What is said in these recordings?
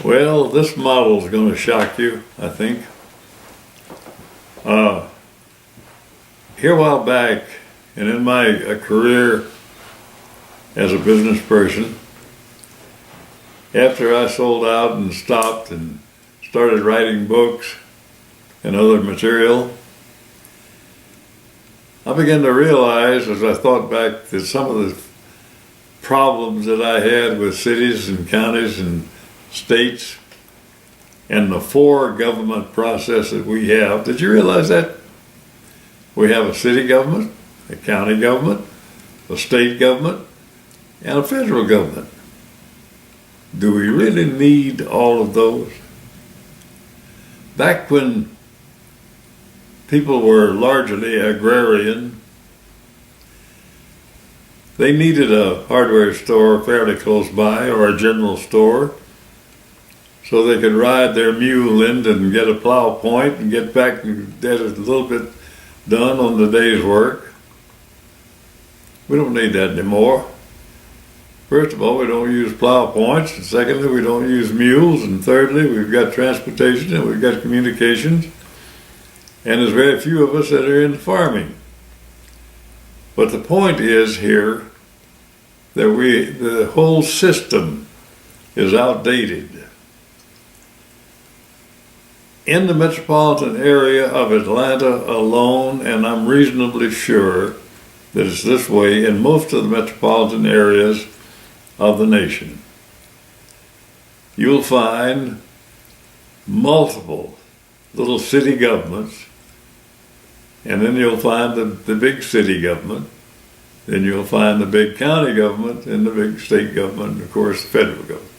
Well, this model is going to shock you, I think. Here a while back, and in my career as a business person, after I sold out and stopped and started writing books and other material, I began to realize, as I thought back, that some of the problems that I had with cities and counties and states and the four government process that we have. Did you realize that? We have a city government, a county government, a state government, and a federal government. Do we really need all of those? Back when people were largely agrarian, they needed a hardware store fairly close by or a general store so they could ride their mule in and get a plow point and get back and get a little bit done on the day's work. We don't need that anymore. First of all, we don't use plow points, and secondly, we don't use mules, and thirdly, we've got transportation and we've got communications, and there's very few of us that are in farming. But the point is here that the whole system is outdated. In the metropolitan area of Atlanta alone, and I'm reasonably sure that it's this way in most of the metropolitan areas of the nation, you'll find multiple little city governments, and then you'll find the big city government, then you'll find the big county government and the big state government, and of course the federal government.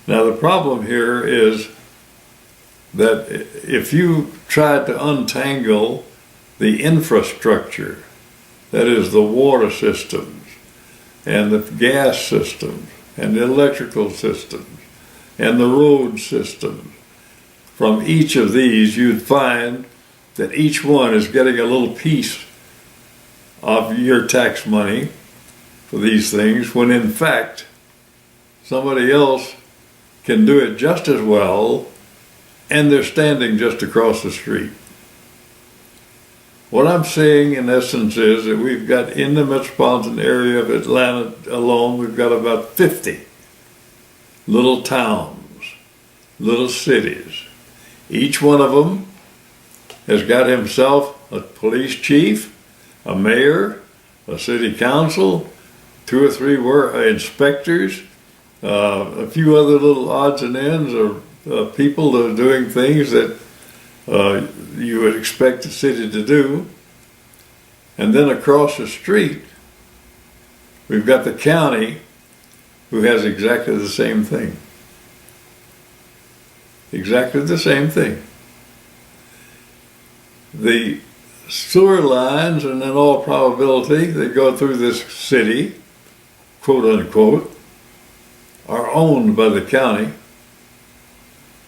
Now the problem here is that if you try to untangle the infrastructure, that is the water systems and the gas systems and the electrical systems and the road systems, from each of these you'd find that each one is getting a little piece of your tax money for these things, when in fact somebody else can do it just as well, and they're standing just across the street. What I'm saying in essence is that we've got, in the metropolitan area of Atlanta alone, we've got about 50 little towns, little cities. Each one of them has got himself a police chief, a mayor, a city council, 2 or 3 inspectors, a few other little odds and ends of people that are doing things that you would expect the city to do. And then across the street, we've got the county, who has exactly the same thing. Exactly the same thing. The sewer lines, and in all probability, that go through this city, quote unquote, are owned by the county.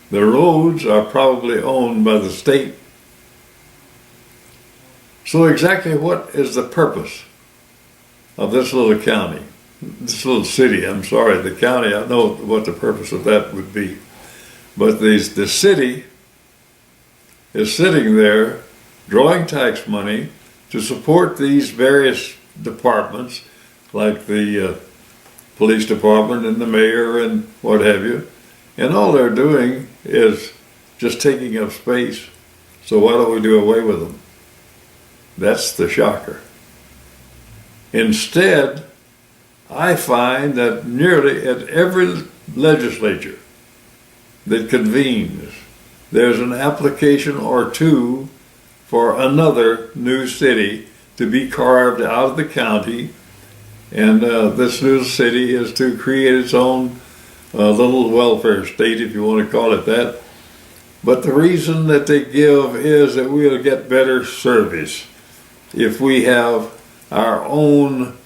The roads are probably owned by the state. So exactly what is the purpose of this little county, this little city? I'm sorry, the county, I know what the purpose of that would be. But the city is sitting there drawing tax money to support these various departments, like the police department and the mayor and what have you. And all they're doing is just taking up space. So why don't we do away with them? That's the shocker. Instead, I find that nearly at every legislature that convenes, there's an application or two for another new city to be carved out of the county. And this new city is to create its own little welfare state, if you want to call it that. But the reason that they give is that we'll get better service if we have our own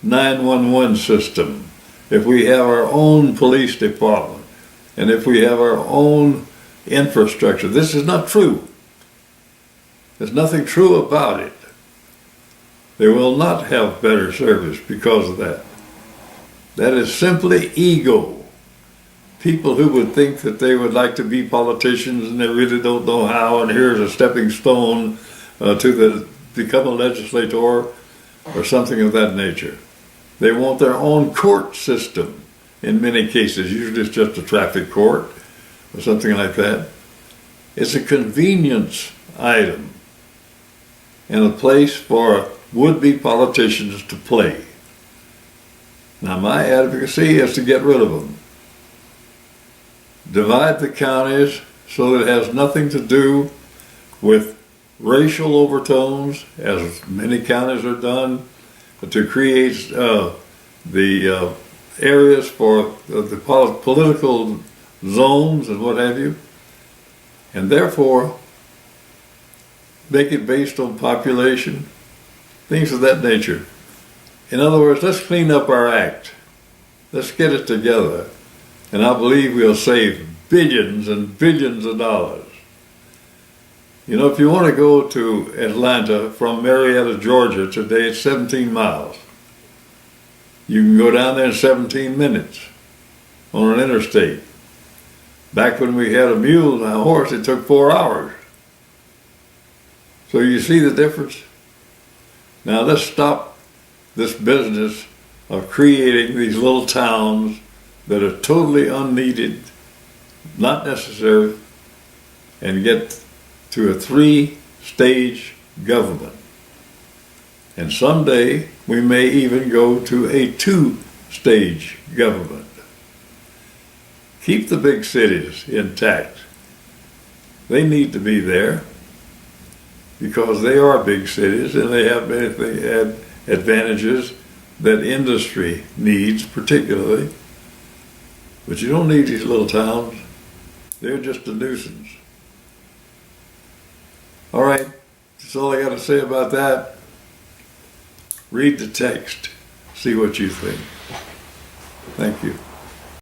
911 system, if we have our own police department, and if we have our own infrastructure. This is not true. There's nothing true about it. They will not have better service because of that. That is simply ego. people who would think that they would like to be politicians and they really don't know how, and here's a stepping stone to become a legislator or something of that nature. They want their own court system in many cases. Usually it's just a traffic court or something like that. It's a convenience item and a place for would-be politicians to play. Now, my advocacy is to get rid of them. Divide the counties so that it has nothing to do with racial overtones, as many counties are done, to create the areas for the political zones and what have you, and therefore make it based on population, things of that nature. In other words, let's clean up our act. Let's get it together. And I believe we'll save billions and billions of dollars. You know, if you want to go to Atlanta from Marietta, Georgia, today it's 17 miles. You can go down there in 17 minutes on an interstate. Back when we had a mule and a horse, it took 4 hours. So you see the difference? Now let's stop this business of creating these little towns that are totally unneeded, not necessary, and get to a 3-stage government. And someday we may even go to a 2-stage government. Keep the big cities intact. They need to be there because they are big cities and they have many advantages that industry needs particularly. But you don't need these little towns. They're just a nuisance. All right, that's all I got to say about that. Read the text. See what you think. Thank you.